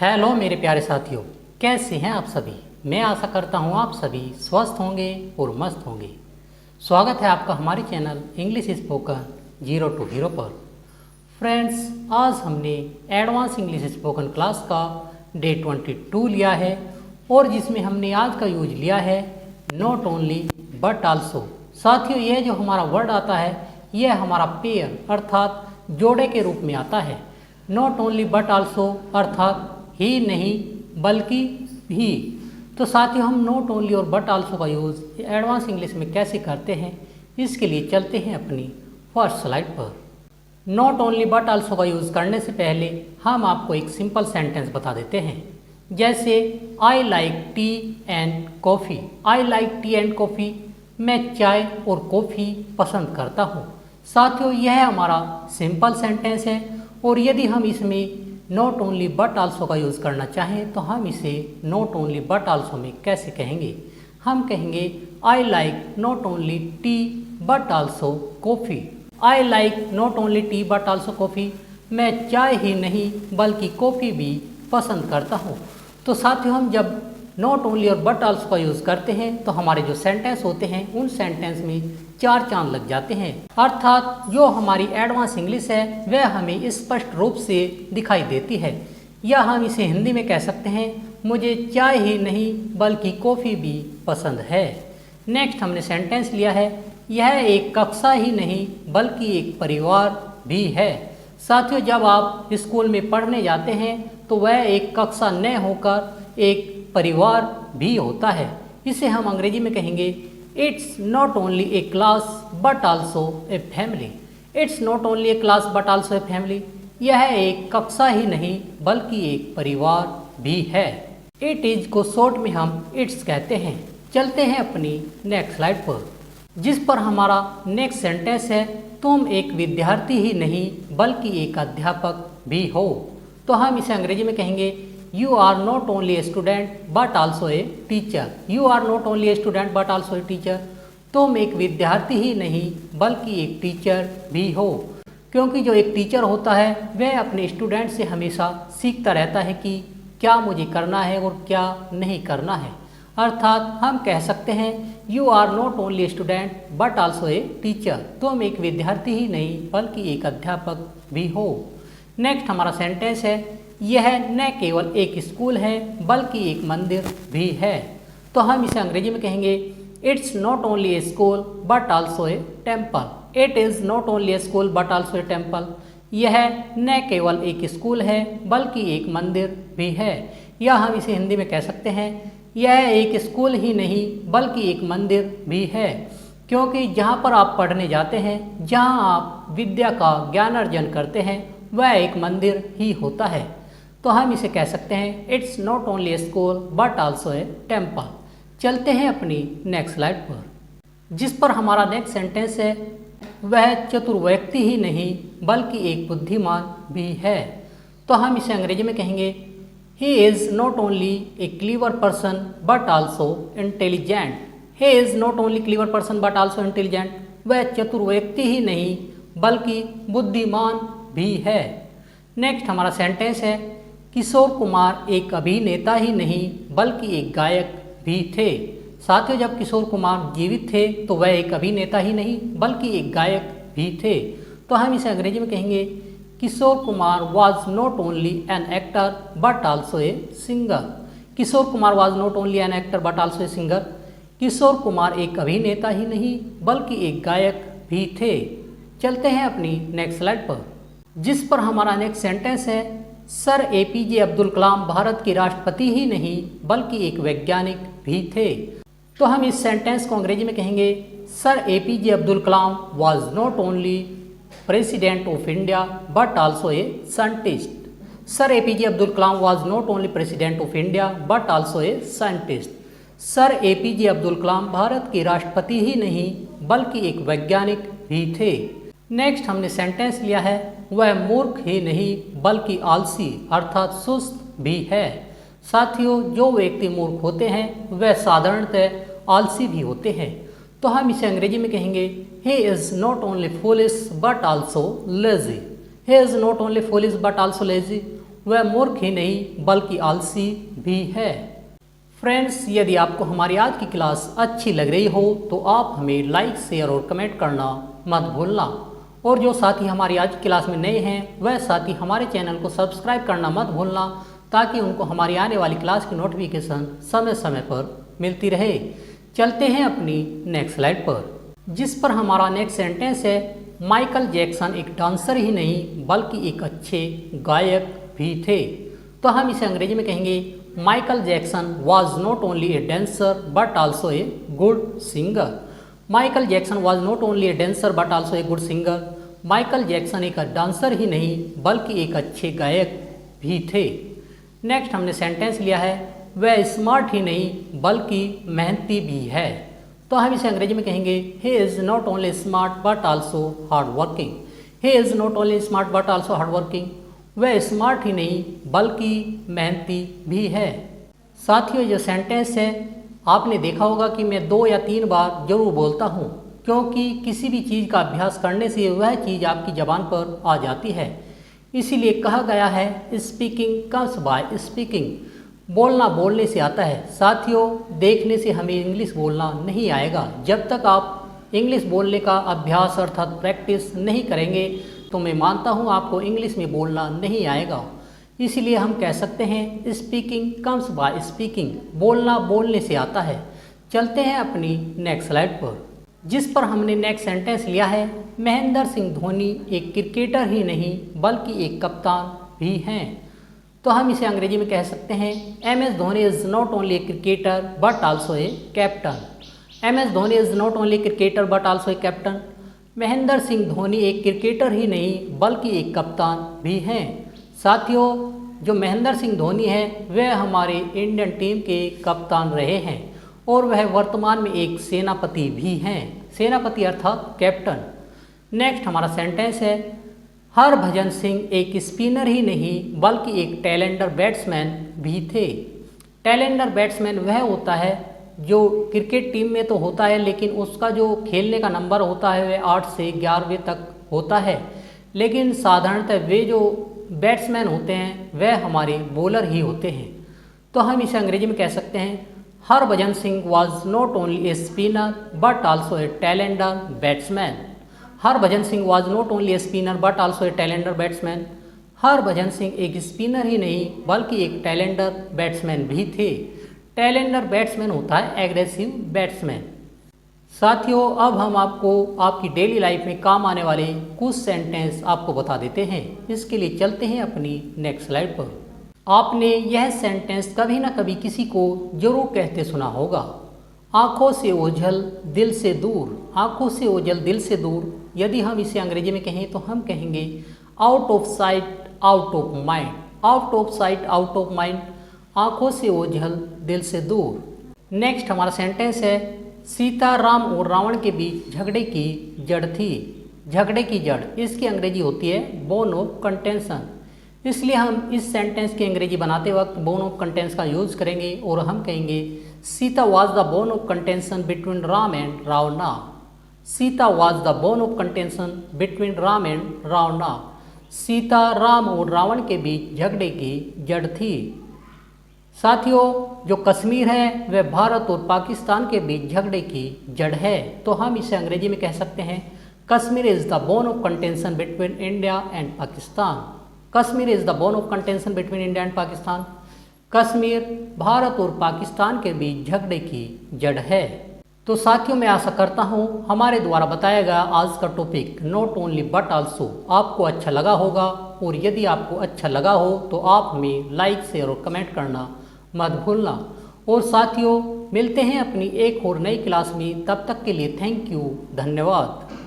Hello मेरे प्यारे साथियों, कैसे हैं आप सभी। मैं आशा करता हूं आप सभी स्वस्थ होंगे और मस्त होंगे। स्वागत है आपका हमारे channel English spoken 0 to hero पर। फ्रेंड्स, आज हमने एडवांस इंग्लिश स्पोकन क्लास का डे 22 लिया है और जिसमें हमने आज का यूज लिया है नॉट ओनली बट आल्सो। साथियों, यह जो हमारा वर्ड आता है यह हमारा पेयर अर्थात जोड़े के रूप में आता है। नॉट ओनली बट आल्सो अर्थात ही नहीं बल्कि भी। तो साथियों, हम नॉट ओनली और बट आल्सो का यूज़ एडवांस इंग्लिश में कैसे करते हैं, इसके लिए चलते हैं अपनी फर्स्ट स्लाइड पर। नॉट ओनली बट आल्सो का यूज़ करने से पहले हम आपको एक सिंपल सेंटेंस बता देते हैं। जैसे I like T and coffee. I like T and coffee, मैं चाय और कॉफ़ी पसंद करता हूँ। साथियों, यह हमारा सिंपल सेंटेंस है और यदि हम इसमें नॉट ओनली बट आल्सो का यूज़ करना चाहें तो हम इसे नॉट ओनली बट आल्सो में कैसे कहेंगे। हम कहेंगे I like not only T but also coffee. I like not only T but also coffee, मैं चाय ही नहीं बल्कि कॉफ़ी भी पसंद करता हूँ। तो साथियों, हम जब नॉट ओनली और बट आल्सो का यूज़ करते हैं तो हमारे जो सेंटेंस होते हैं उन सेंटेंस में चार चांद लग जाते हैं। अर्थात जो हमारी एडवांस इंग्लिश है वह हमें स्पष्ट रूप से दिखाई देती है। या हम इसे हिंदी में कह सकते हैं, मुझे चाय ही नहीं बल्कि कॉफ़ी भी पसंद है। नेक्स्ट हमने सेंटेंस लिया है, यह एक कक्षा ही नहीं बल्कि एक परिवार भी है। साथियों, जब आप स्कूल में पढ़ने जाते हैं तो वह एक कक्षा न होकर एक परिवार भी होता है। इसे हम अंग्रेजी में कहेंगे it's not only A class but also a family. It's not only A class but also a family, यह एक कक्षा ही नहीं बल्कि एक परिवार भी है। इट इज को शॉर्ट में हम इट्स कहते हैं। चलते हैं अपनी नेक्स्ट स्लाइड पर, जिस पर हमारा नेक्स्ट सेंटेंस है, तुम एक विद्यार्थी ही नहीं बल्कि एक अध्यापक भी हो। तो हम इसे अंग्रेजी में कहेंगे You are not only a student but also a teacher. You are not only a student but also a teacher. तुम एक विद्यार्थी ही नहीं बल्कि एक टीचर भी हो, क्योंकि जो एक टीचर होता है वह अपने स्टूडेंट से हमेशा सीखता रहता है कि क्या मुझे करना है और क्या नहीं करना है। अर्थात हम कह सकते हैं You are not only a student but also a teacher. तुम एक विद्यार्थी ही नहीं बल्कि एक अध्यापक भी हो। नेक्स्ट हमारा सेंटेंस है, यह न केवल एक स्कूल है बल्कि एक मंदिर भी है। तो हम इसे अंग्रेजी में कहेंगे it's not only A school but also A temple. It is not only A school but also A temple, यह न केवल एक स्कूल है बल्कि एक मंदिर भी है। या हम इसे हिंदी में कह सकते हैं, यह एक स्कूल ही नहीं बल्कि एक मंदिर भी है, क्योंकि जहाँ पर आप पढ़ने जाते हैं, जहाँ आप विद्या का ज्ञान अर्जन करते हैं, वह एक मंदिर ही होता है। तो हम इसे कह सकते हैं it's not only A school but also A temple. चलते हैं अपनी नेक्स्ट स्लाइड पर, जिस पर हमारा नेक्स्ट सेंटेंस है, वह चतुर व्यक्ति ही नहीं बल्कि एक बुद्धिमान भी है। तो हम इसे अंग्रेजी में कहेंगे he is not only a clever person but also intelligent. He is not only clever person but also intelligent, वह चतुर व्यक्ति ही नहीं बल्कि बुद्धिमान भी है। नेक्स्ट हमारा सेंटेंस है, किशोर कुमार एक अभिनेता ही नहीं बल्कि एक गायक भी थे। साथियों, जब किशोर कुमार जीवित थे तो वह एक अभिनेता ही नहीं बल्कि एक गायक भी थे। तो हम इसे अंग्रेजी में कहेंगे Kishore Kumar was not only an actor but also a singer. Kishore Kumar was not only an actor but also a singer, Kishore Kumar एक अभिनेता ही नहीं बल्कि एक गायक भी थे। चलते हैं अपनी नेक्स्ट स्लाइड पर, जिस पर हमारा नेक्स्ट सेंटेंस है, सर APJ अब्दुल कलाम भारत के राष्ट्रपति ही नहीं बल्कि एक वैज्ञानिक भी थे। तो हम इस सेंटेंस को अंग्रेजी में कहेंगे sir APJ Abdul Kalam was not only president of India but also a scientist. Sir APJ Abdul Kalam was not only president of India but also a scientist. Sir APJ Abdul Kalam Bharat के राष्ट्रपति ही नहीं बल्कि एक वैज्ञानिक भी थे। नेक्स्ट हमने सेंटेंस लिया है, वह मूर्ख ही नहीं बल्कि आलसी अर्थात सुस्त भी है। साथियों, जो व्यक्ति मूर्ख होते हैं वह साधारणतः आलसी भी होते हैं। तो हम इसे अंग्रेजी में कहेंगे he is not only foolish but also lazy. He is not only foolish but also lazy, वह मूर्ख ही नहीं बल्कि आलसी भी है। फ्रेंड्स, यदि आपको हमारी आज की क्लास अच्छी लग रही हो तो आप हमें लाइक, शेयर और कमेंट करना मत भूलना। और जो साथी हमारी आज की क्लास में नए हैं वह साथी हमारे चैनल को सब्सक्राइब करना मत भूलना, ताकि उनको हमारी आने वाली क्लास की नोटिफिकेशन समय समय पर मिलती रहे। चलते हैं अपनी नेक्स्ट स्लाइड पर, जिस पर हमारा नेक्स्ट सेंटेंस है, माइकल जैक्सन एक डांसर ही नहीं बल्कि एक अच्छे गायक भी थे। तो हम इसे अंग्रेजी में कहेंगे, Michael Jackson was not only a dancer but also a good singer. Michael Jackson was not only a dancer but also a good singer. Michael Jackson एक डांसर ही नहीं बल्कि एक अच्छे गायक भी थे। नेक्स्ट हमने सेंटेंस लिया है, वह स्मार्ट ही नहीं बल्कि मेहनती भी है। तो हम इसे अंग्रेजी में कहेंगे, he is not only smart but also hard working. He is not only smart but also hard working. वह स्मार्ट ही नहीं बल्कि मेहनती भी है। साथियों, जो सेंटेंस है आपने देखा होगा कि मैं 2 या 3 बार जरूर बोलता हूँ, क्योंकि किसी भी चीज़ का अभ्यास करने से वह चीज़ आपकी ज़बान पर आ जाती है। इसीलिए कहा गया है, स्पीकिंग कम्स बाय स्पीकिंग। बोलना बोलने से आता है। साथियों, देखने से हमें इंग्लिश बोलना नहीं आएगा। जब तक आप इंग्लिश बोलने का अभ्यास अर्थात प्रैक्टिस नहीं करेंगे तो मैं मानता हूँ आपको इंग्लिश में बोलना नहीं आएगा। इसीलिए हम कह सकते हैं, स्पीकिंग कम्स बाय स्पीकिंग। बोलना बोलने से आता है। चलते हैं अपनी नेक्स्ट स्लाइड पर, जिस पर हमने नेक्स्ट सेंटेंस लिया है, महेंद्र सिंह धोनी एक क्रिकेटर ही नहीं बल्कि एक कप्तान भी हैं। तो हम इसे अंग्रेजी में कह सकते हैं, MS Dhoni is not only a cricketer but also a captain. MS Dhoni is not only cricketer but also a captain. Mahendra Singh Dhoni एक क्रिकेटर ही नहीं बल्कि एक कप्तान भी हैं। साथियों, जो महेंद्र सिंह धोनी है वह हमारे इंडियन टीम के कप्तान रहे हैं और वह वर्तमान में एक सेनापति भी हैं। सेनापति अर्थात कैप्टन। नेक्स्ट हमारा सेंटेंस है, हरभजन सिंह एक स्पिनर ही नहीं बल्कि एक टैलेंटर बैट्समैन भी थे। टैलेंटर बैट्समैन वह होता है जो क्रिकेट टीम में तो होता है, लेकिन उसका जो खेलने का नंबर होता है वह 8 से 11वें तक होता है। लेकिन साधारणतः वे जो बैट्समैन होते हैं वह हमारे बॉलर ही होते हैं। तो हम इसे अंग्रेजी में कह सकते हैं, Harbhajan Singh was not only a spinner but also a talented batsman. Harbhajan Singh was not only a spinner but also a talented batsman. Harbhajan Singh एक स्पिनर ही नहीं बल्कि एक टैलेंटर बैट्समैन भी थे। टैलेंटर बैट्समैन होता है एग्रेसिव बैट्समैन। साथियों, अब हम आपको आपकी डेली लाइफ में काम आने वाले कुछ सेंटेंस आपको बता देते हैं। इसके लिए चलते हैं अपनी नेक्स्ट स्लाइड पर। आपने यह सेंटेंस कभी ना कभी किसी को जरूर कहते सुना होगा, आँखों से ओझल दिल से दूर। आँखों से ओझल दिल से दूर। यदि हम इसे अंग्रेजी में कहें तो हम कहेंगे, out of sight out of mind. Out of sight out of mind. आँखों से ओझल दिल से दूर। नेक्स्ट हमारा सेंटेंस है, सीता राम और रावण के बीच झगड़े की जड़ थी। झगड़े की जड़, इसकी अंग्रेजी होती है बोन ऑफ कंटेंशन। इसलिए हम इस सेंटेंस की अंग्रेजी बनाते वक्त बोन ऑफ कंटेंशन का यूज करेंगे और हम कहेंगे, Sita was the bone of contention between Ram and Ravana. Sita was the bone of contention between Ram and Ravana. Sita Ram और रावण के बीच झगड़े की जड़ थी। साथियों, जो कश्मीर है वह भारत और पाकिस्तान के बीच झगड़े की जड़ है। तो हम इसे अंग्रेजी में कह सकते हैं, Kashmir is the bone of contention between India and Pakistan. Kashmir is the bone of contention between India and Pakistan. Kashmir Bharat और पाकिस्तान के बीच झगड़े की जड़ है। तो साथियों, मैं आशा करता हूँ हमारे द्वारा बताया गया आज का topic not only but also आपको अच्छा लगा होगा। और यदि आपको अच्छा लगा हो तो आप हमें लाइक, शेयर और कमेंट करना मत भूलना। और साथियों, मिलते हैं अपनी एक और नई क्लास में। तब तक के लिए थैंक यू, धन्यवाद।